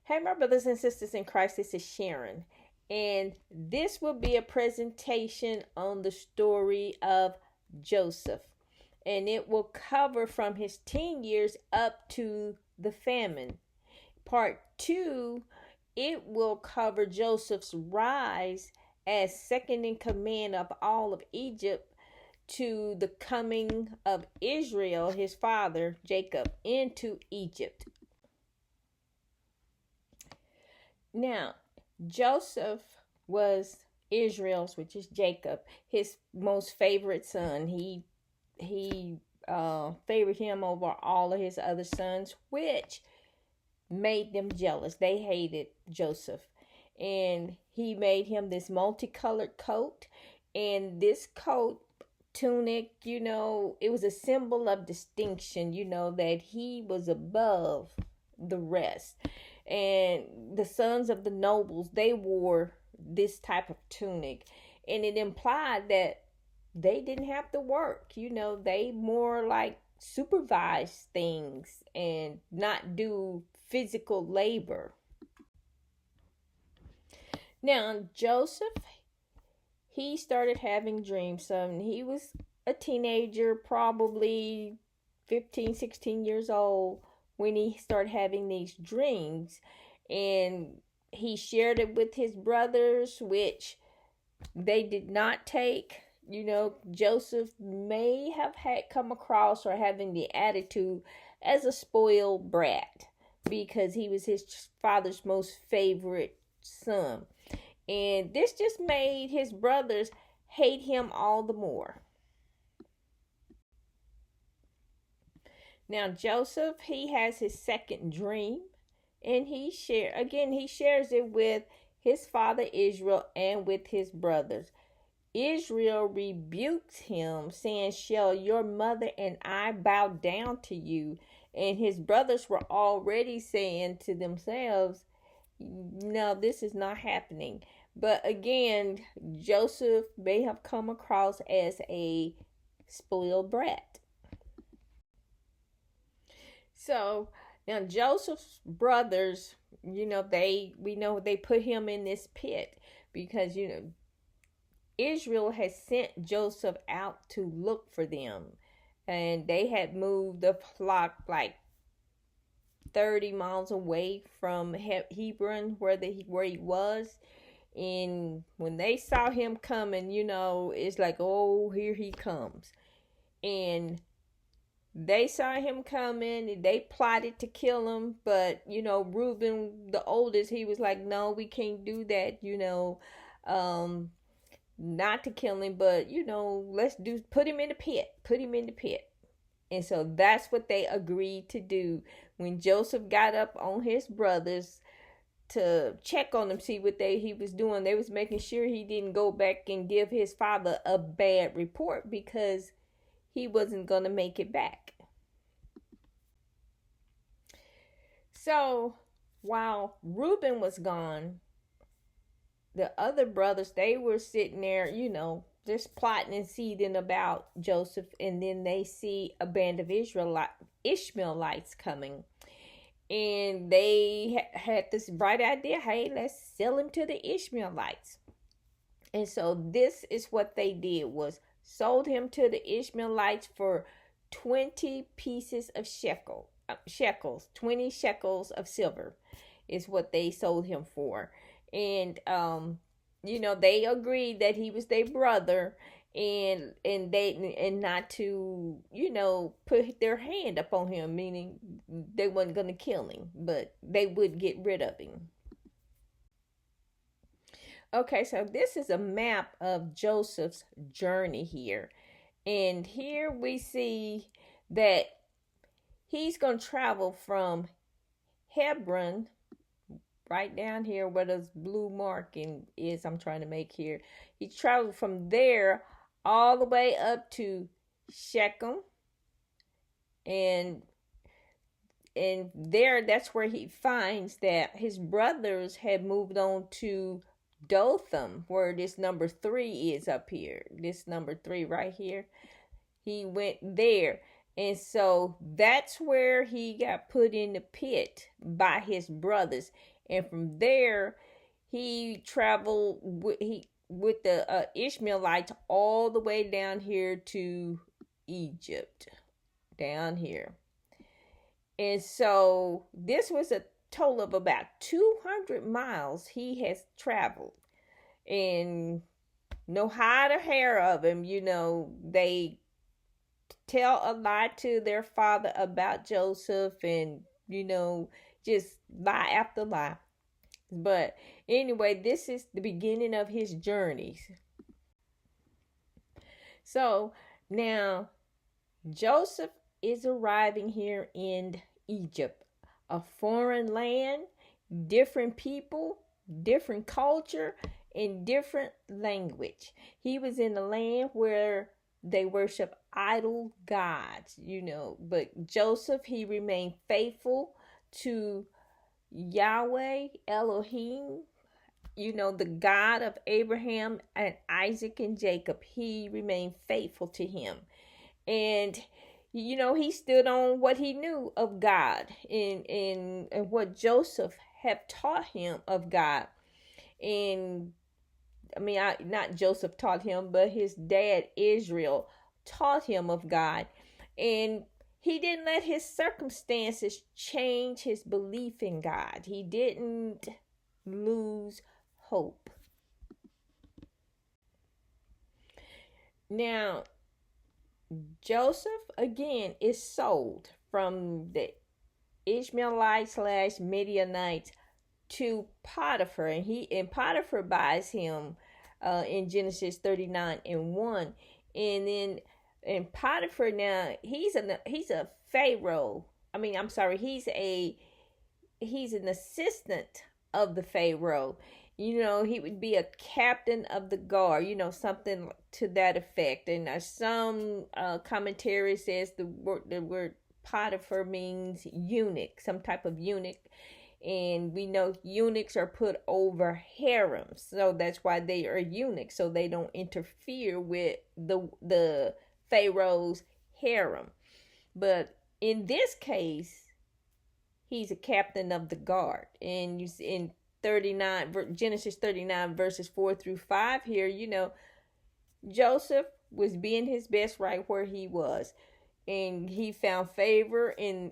Hey, my brothers and sisters in Christ, this is Sharon, and this will be a presentation on the story of Joseph, and it will cover from his teen years up to the famine. Part 2, it will cover Joseph's rise as second in command of all of Egypt to the coming of Israel, his father, Jacob, into Egypt. Now, Joseph was Israel's, which is Jacob, his most favorite son. He favored him over all of his other sons, which made them jealous. They hated Joseph, and he made him this multicolored coat, and this coat tunic, it was a symbol of distinction, that he was above the rest. And the sons of the nobles, they wore this type of tunic, and it implied that they didn't have to work. They more like supervise things and not do physical labor. Now, Joseph, he started having dreams. He was a teenager, probably 15, 16 years old, when he started having these dreams, and he shared it with his brothers, which they did not take. Joseph may have had come across or having the attitude as a spoiled brat because he was his father's most favorite son. And this just made his brothers hate him all the more. Now, Joseph, he has his second dream, and he shares it with his father Israel and with his brothers. Israel rebukes him, saying, "Shall your mother and I bow down to you?" And his brothers were already saying to themselves, "No, this is not happening." But again, Joseph may have come across as a spoiled brat. So now Joseph's brothers, we know they put him in this pit because Israel has sent Joseph out to look for them, and they had moved the flock like 30 miles away from Hebron, where he was. And when they saw him coming, it's like, oh, here he comes. And they saw him coming, and they plotted to kill him. But, Reuben, the oldest, he was like, no, we can't do that, not to kill him, but, put him in the pit. And so that's what they agreed to do. When Joseph got up on his brothers to check on him, see what he was doing, they was making sure he didn't go back and give his father a bad report, because he wasn't going to make it back. So while Reuben was gone, the other brothers, they were sitting there, just plotting and seething about Joseph. And then they see a band of Ishmaelites coming. And they had this bright idea, hey, let's sell him to the Ishmaelites. And so this is what they did, was sold him to the Ishmaelites for 20 pieces of shekels, 20 shekels of silver is what they sold him for. And they agreed that he was their brother, and not to put their hand up on him, meaning they wasn't going to kill him, but they would get rid of him. Okay, so this is a map of Joseph's journey here. And here we see that he's going to travel from Hebron, right down here where this blue marking is I'm trying to make here. He traveled from there all the way up to Shechem. And there, that's where he finds that his brothers had moved on to Dothan, where this number 3 is up here. This number 3 right here. He went there. And so that's where he got put in the pit by his brothers. and from there he traveled with the Ishmaelites all the way down here to Egypt, down here. And so this was a total of about 200 miles he has traveled. And no hide or hair of him, they tell a lie to their father about Joseph, and just lie after lie. But anyway, this is the beginning of his journeys. So now Joseph is arriving here in Egypt, a foreign land, different people, different culture, and different language. He was in a land where they worship idol gods, but Joseph, he remained faithful to Yahweh Elohim, the God of Abraham and Isaac and Jacob. He remained faithful to him. And he stood on what he knew of God, and what Joseph had taught him of God. And not Joseph taught him, but his dad Israel taught him of God. And he didn't let his circumstances change his belief in God. He didn't lose hope. Now, Joseph again is sold from the Ishmaelites / Midianites to Potiphar, and Potiphar buys him in Genesis 39:1, and then and Potiphar now he's a Pharaoh. He's an assistant of the Pharaoh. He would be a captain of the guard, something to that effect. And some commentary says the word Potiphar means eunuch, some type of eunuch. And we know eunuchs are put over harems, so that's why they are eunuchs, so they don't interfere with the Pharaoh's harem. But in this case, he's a captain of the guard. And you see in Genesis 39 verses 4-5 here, Joseph was being his best right where he was, and he found favor in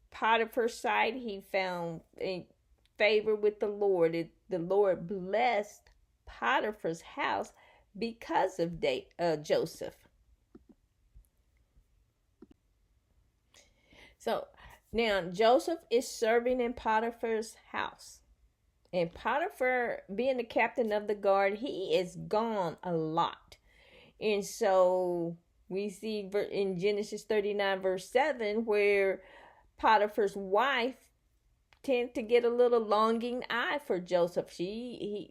Potiphar's sight. He found favor with the Lord. The Lord blessed Potiphar's house because of Joseph. So now Joseph is serving in Potiphar's house. And Potiphar, being the captain of the guard, he is gone a lot. And so we see in Genesis 39 verse 7 where Potiphar's wife tend to get a little longing eye for Joseph. He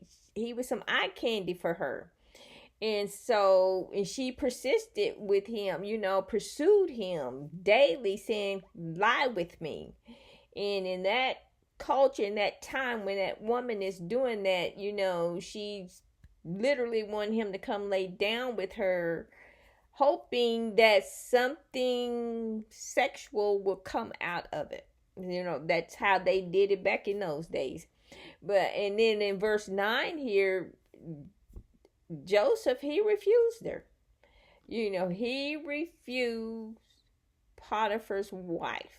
was some eye candy for her. And she persisted with him, pursued him daily, saying, lie with me. And in that culture, in that time when that woman is doing that, she's literally wanting him to come lay down with her, hoping that something sexual will come out of it. That's how they did it back in those days. And then in verse 9 here, Joseph, he refused her. He refused Potiphar's wife.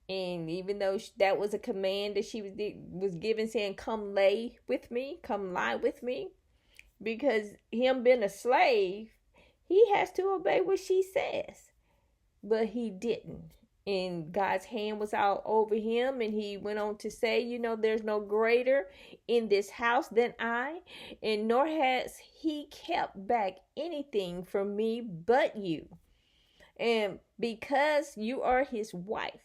And even though that was a command that she was given, saying, come lay with me, come lie with me, because him being a slave, he has to obey what she says. But he didn't. And God's hand was out over him. And he went on to say, there's no greater in this house than I. And nor has he kept back anything from me but you. And because you are his wife.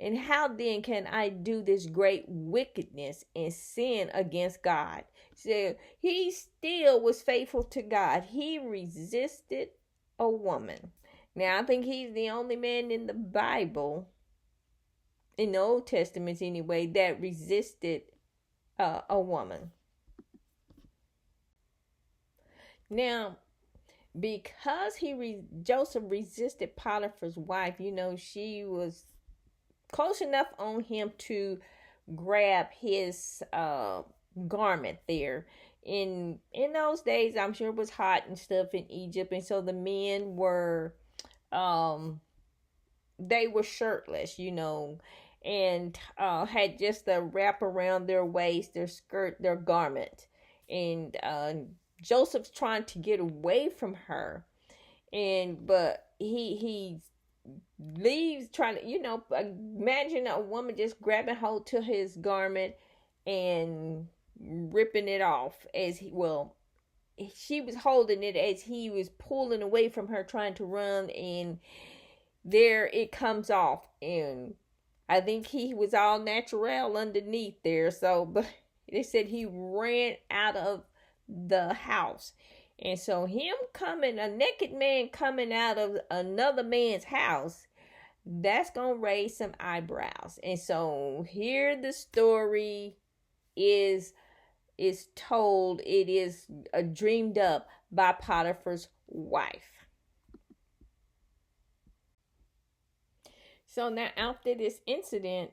And how then can I do this great wickedness and sin against God? So he still was faithful to God. He resisted a woman. Now, I think he's the only man in the Bible, in the Old Testament anyway, that resisted a woman. Now, because Joseph resisted Potiphar's wife, she was close enough on him to grab his garment there. In those days, I'm sure it was hot and stuff in Egypt, and so the men were um they were shirtless, and had just a wrap around their waist, their skirt, their garment. And Joseph's trying to get away from her, and but he leaves trying to, imagine a woman just grabbing hold to his garment and ripping it off as he, well, she was holding it as he was pulling away from her trying to run, and there it comes off. And I think he was all natural underneath there. So, but they said he ran out of the house. And so him coming, a naked man coming out of another man's house, that's going to raise some eyebrows. And so here the story is told. It is dreamed up by Potiphar's wife. So now after this incident,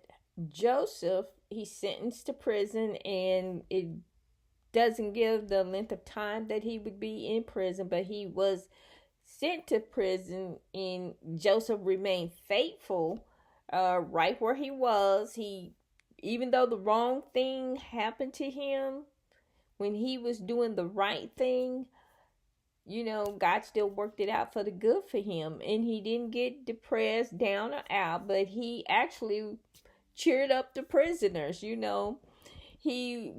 Joseph, he's sentenced to prison, and it doesn't give the length of time that he would be in prison, but he was sent to prison, and Joseph remained faithful right where he was. Even though the wrong thing happened to him, when he was doing the right thing, God still worked it out for the good for him. And he didn't get depressed, down, or out, but he actually cheered up the prisoners.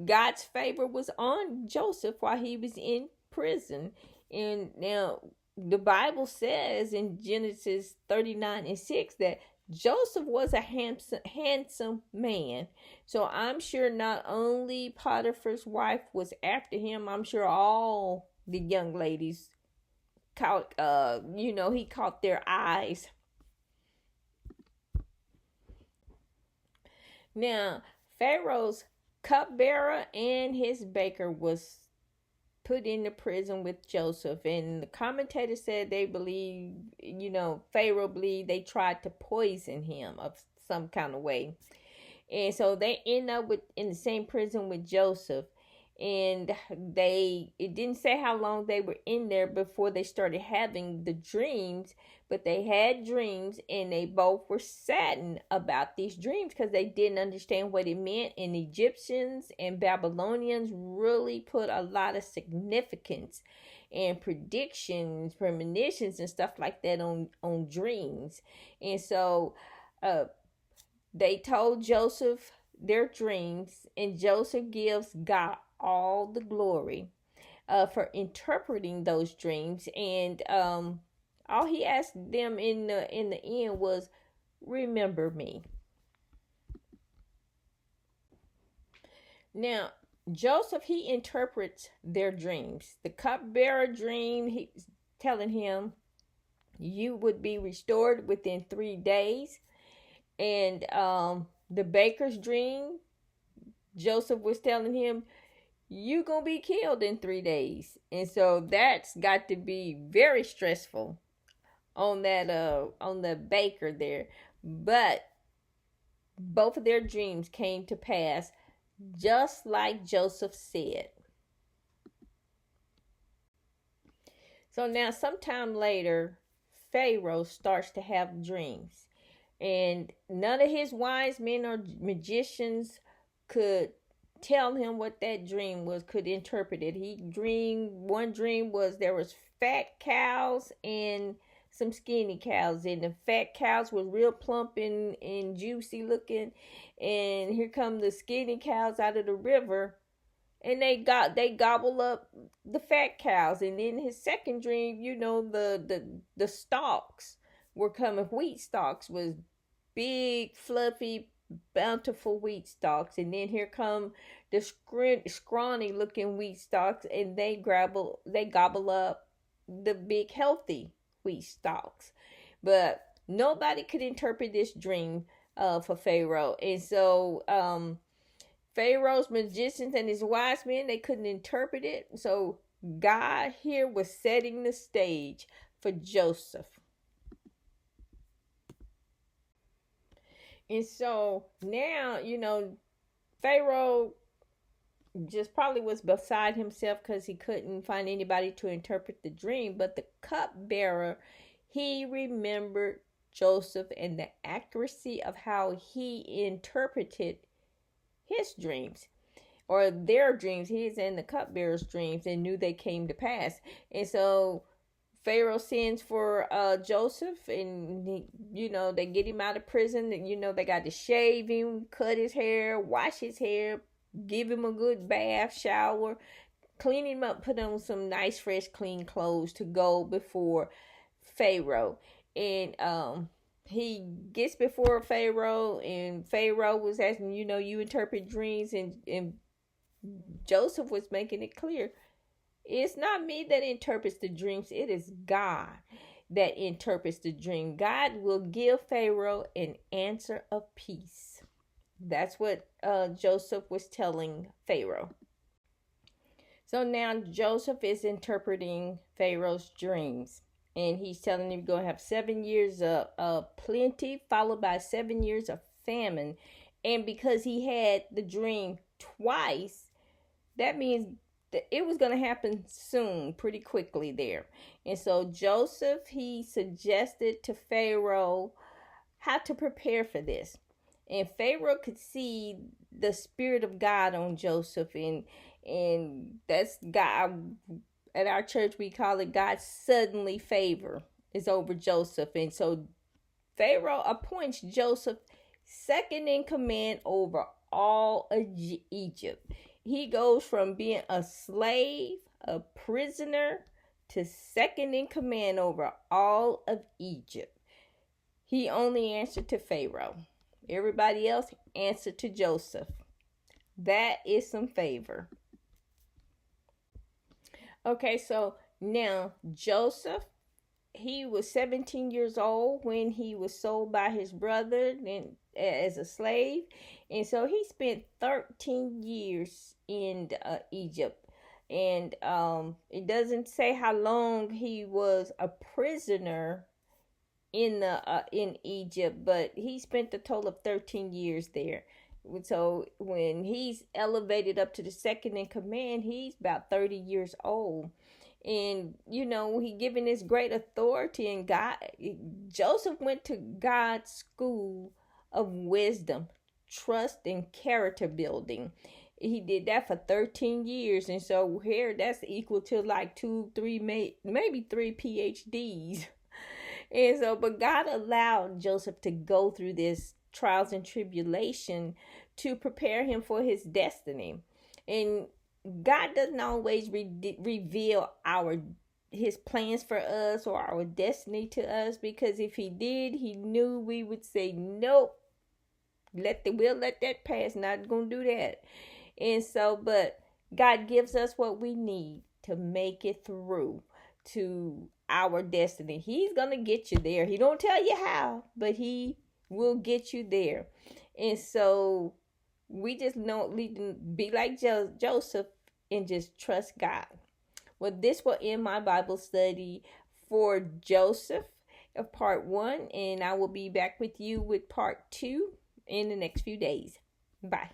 God's favor was on Joseph while he was in prison. And now the Bible says in Genesis 39:6 that Joseph was a handsome man. So I'm sure not only Potiphar's wife was after him, I'm sure all the young ladies caught, he caught their eyes. Now, Pharaoh's cupbearer and his baker was put into prison with Joseph, and the commentators said they believe, Pharaoh believed they tried to poison him of some kind of way. And so they end up in the same prison with Joseph. And it didn't say how long they were in there before they started having the dreams, but they had dreams, and they both were saddened about these dreams because they didn't understand what it meant. And Egyptians and Babylonians really put a lot of significance and predictions, premonitions, and stuff like that on dreams. And so they told Joseph their dreams, and Joseph gives God all the glory for interpreting those dreams. And all he asked them in the end was, remember me. Now Joseph, he interprets their dreams. The cupbearer dream, he's telling him you would be restored within 3 days. And the baker's dream, Joseph was telling him, you gonna be killed in 3 days. And so that's got to be very stressful on the baker there. But both of their dreams came to pass just like Joseph said. So now sometime later, Pharaoh starts to have dreams, and none of his wise men or magicians could tell him what that dream was, could interpret it. One dream was there was fat cows and some skinny cows, and the fat cows were real plump and juicy looking, and here come the skinny cows out of the river, and they gobble up the fat cows. And in his second dream, the stalks were coming. Wheat stalks was big, fluffy, bountiful wheat stalks, and then here come the scrawny looking wheat stalks, and they gobble up the big healthy wheat stalks. But nobody could interpret this dream for Pharaoh. And so Pharaoh's magicians and his wise men, they couldn't interpret it. So God here was setting the stage for Joseph. And so now, Pharaoh just probably was beside himself because he couldn't find anybody to interpret the dream. But the cupbearer, he remembered Joseph and the accuracy of how he interpreted his dreams, or their dreams, his and the cupbearer's dreams, and knew they came to pass. And so Pharaoh sends for Joseph, and they get him out of prison. And they got to shave him, cut his hair, wash his hair, give him a good bath, shower, clean him up, put on some nice, fresh, clean clothes to go before Pharaoh. And he gets before Pharaoh, and Pharaoh was asking, you interpret dreams, and Joseph was making it clear, it's not me that interprets the dreams, it is God that interprets the dream. God will give Pharaoh an answer of peace. That's what Joseph was telling Pharaoh. So now Joseph is interpreting Pharaoh's dreams. And he's telling him you're going to have 7 years of plenty, followed by 7 years of famine. And because he had the dream twice, that means that it was going to happen soon, pretty quickly there. And so Joseph, he suggested to Pharaoh how to prepare for this. And Pharaoh could see the Spirit of God on Joseph. And that's God. At our church, we call it God's suddenly favor is over Joseph. And so Pharaoh appoints Joseph second in command over all of Egypt. He goes from being a slave, a prisoner, to second in command over all of Egypt. He only answered to Pharaoh. Everybody else answered to Joseph. That is some favor. Okay, so now Joseph, he was 17 years old when he was sold by his brother as a slave. And so he spent 13 years in Egypt. And it doesn't say how long he was a prisoner in Egypt, but he spent a total of 13 years there. So when he's elevated up to the second in command, he's about 30 years old. And, he given this great authority, and Joseph went to God's school of wisdom, trust, and character building. He did that for 13 years. And so here, that's equal to like 2, 3, maybe 3 PhDs. And so, but God allowed Joseph to go through this trials and tribulation to prepare him for his destiny. And God doesn't always reveal his plans for us or our destiny to us, because if he did, he knew we would say nope, we'll let that pass, not gonna do that. And so, but God gives us what we need to make it through to our destiny. He's gonna get you there. He don't tell you how, but he will get you there. And so we just need to be like Joseph and just trust God. Well, this will end my Bible study for Joseph of part 1, and I will be back with you with part 2 in the next few days. Bye.